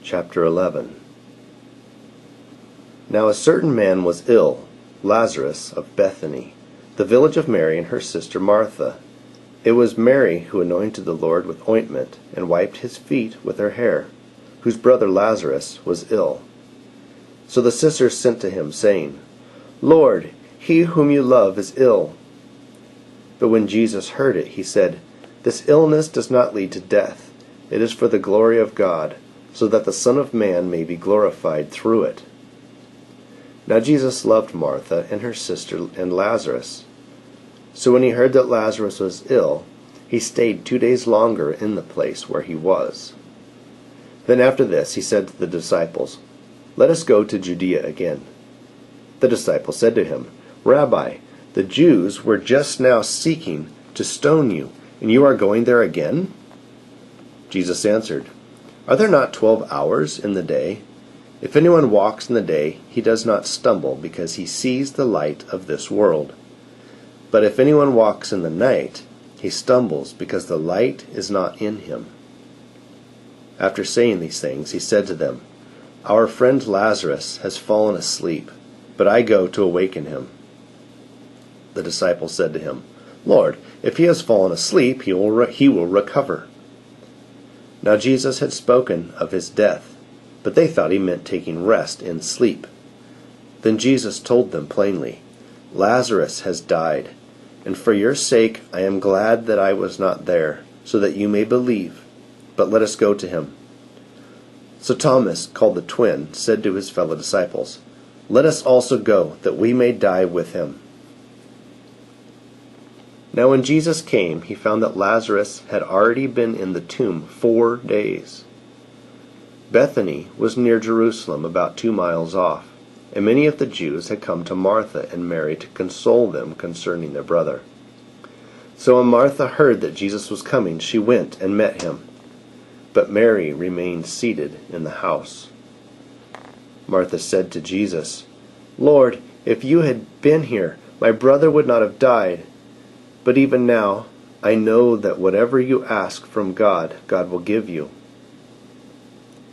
Chapter 11. Now a certain man was ill, Lazarus of Bethany, the village of Mary and her sister Martha. It was Mary who anointed the Lord with ointment, and wiped his feet with her hair, whose brother Lazarus was ill. So the sisters sent to him, saying, Lord, he whom you love is ill. But when Jesus heard it, he said, This illness does not lead to death. It is for the glory of God, so that the Son of Man may be glorified through it. Now Jesus loved Martha and her sister and Lazarus. So when he heard that Lazarus was ill, he stayed 2 days longer in the place where he was. Then after this he said to the disciples, Let us go to Judea again. The disciples said to him, Rabbi, the Jews were just now seeking to stone you, and you are going there again? Jesus answered, Are there not 12 hours in the day? If anyone walks in the day, he does not stumble, because he sees the light of this world. But if anyone walks in the night, he stumbles, because the light is not in him. After saying these things, he said to them, Our friend Lazarus has fallen asleep, but I go to awaken him. The disciples said to him, Lord, if he has fallen asleep, he will recover. Now Jesus had spoken of his death, but they thought he meant taking rest in sleep. Then Jesus told them plainly, Lazarus has died, and for your sake I am glad that I was not there, so that you may believe. But let us go to him. So Thomas, called the twin, said to his fellow disciples, Let us also go, that we may die with him. Now when Jesus came, he found that Lazarus had already been in the tomb 4 days. Bethany was near Jerusalem, about 2 miles off, and many of the Jews had come to Martha and Mary to console them concerning their brother. So when Martha heard that Jesus was coming, she went and met him. But Mary remained seated in the house. Martha said to Jesus, Lord, if you had been here, my brother would not have died. But even now, I know that whatever you ask from God, God will give you.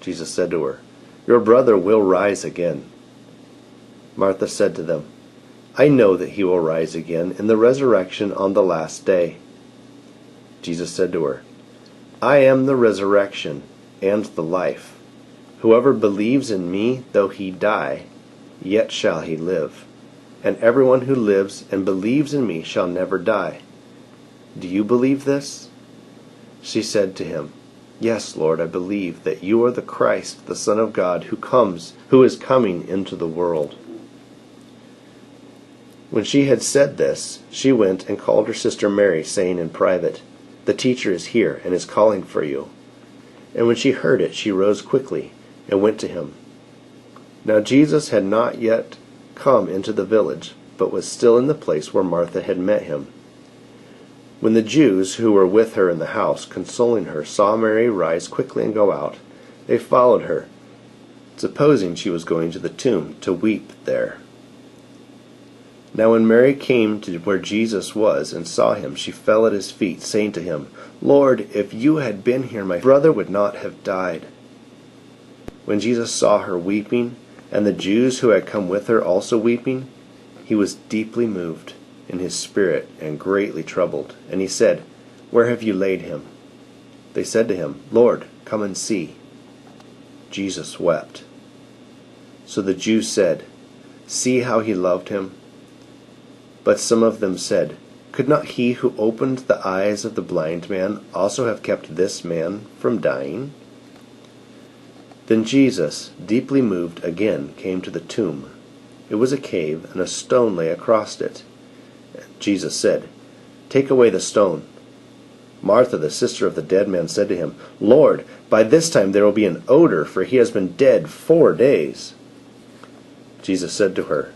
Jesus said to her, Your brother will rise again. Martha said to them, I know that he will rise again in the resurrection on the last day. Jesus said to her, I am the resurrection and the life. Whoever believes in me, though he die, yet shall he live. And everyone who lives and believes in me shall never die. Do you believe this? She said to him, Yes, Lord, I believe that you are the Christ, the Son of God, who is coming into the world. When she had said this, she went and called her sister Mary, saying in private, The teacher is here and is calling for you. And when she heard it, she rose quickly and went to him. Now Jesus had not yet come into the village, but was still in the place where Martha had met him. When the Jews who were with her in the house, consoling her, saw Mary rise quickly and go out, they followed her, supposing she was going to the tomb to weep there. Now when Mary came to where Jesus was and saw him, she fell at his feet, saying to him, Lord, if you had been here, my brother would not have died. When Jesus saw her weeping, and the Jews who had come with her also weeping, he was deeply moved in his spirit and greatly troubled. And he said, Where have you laid him? They said to him, Lord, come and see. Jesus wept. So the Jews said, See how he loved him. But some of them said, Could not he who opened the eyes of the blind man also have kept this man from dying? Then Jesus, deeply moved again, came to the tomb. It was a cave, and a stone lay across it. Jesus said, Take away the stone. Martha, the sister of the dead man, said to him, Lord, by this time there will be an odor, for he has been dead 4 days. Jesus said to her,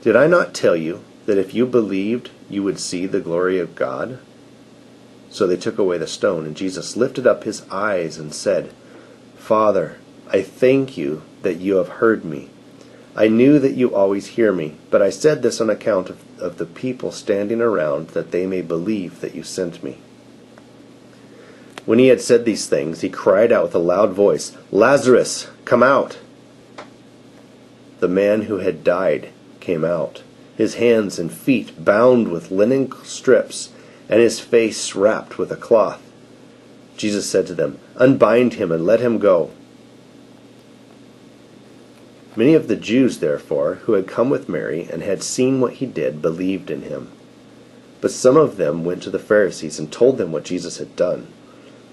Did I not tell you that if you believed, you would see the glory of God? So they took away the stone, and Jesus lifted up his eyes and said, Father, I thank you that you have heard me. I knew that you always hear me, but I said this on account of the people standing around, that they may believe that you sent me. When he had said these things, he cried out with a loud voice, "Lazarus, come out!" The man who had died came out, his hands and feet bound with linen strips, and his face wrapped with a cloth. Jesus said to them, "Unbind him and let him go." Many of the Jews, therefore, who had come with Mary and had seen what he did, believed in him. But some of them went to the Pharisees and told them what Jesus had done.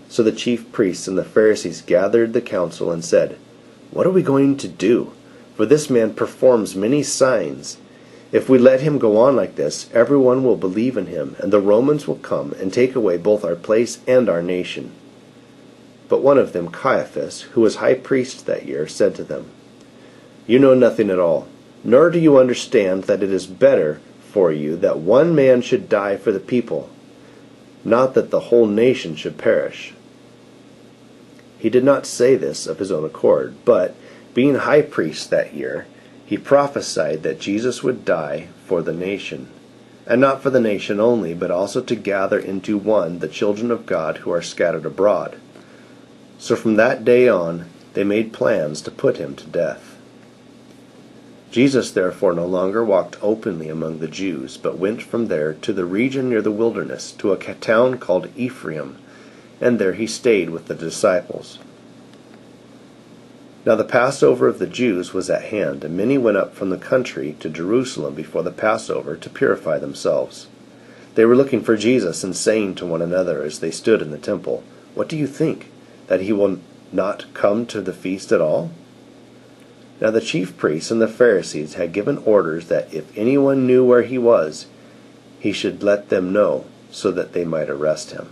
So the chief priests and the Pharisees gathered the council and said, "What are we going to do? For this man performs many signs. If we let him go on like this, everyone will believe in him, and the Romans will come and take away both our place and our nation." But one of them, Caiaphas, who was high priest that year, said to them, "You know nothing at all, nor do you understand that it is better for you that one man should die for the people, not that the whole nation should perish." He did not say this of his own accord, but, being high priest that year, he prophesied that Jesus would die for the nation, and not for the nation only, but also to gather into one the children of God who are scattered abroad. So from that day on, they made plans to put him to death. Jesus therefore no longer walked openly among the Jews, but went from there to the region near the wilderness, to a town called Ephraim, and there he stayed with the disciples. Now the Passover of the Jews was at hand, and many went up from the country to Jerusalem before the Passover to purify themselves. They were looking for Jesus and saying to one another as they stood in the temple, "What do you think? That he will not come to the feast at all?" Now the chief priests and the Pharisees had given orders that if anyone knew where he was, he should let them know, so that they might arrest him.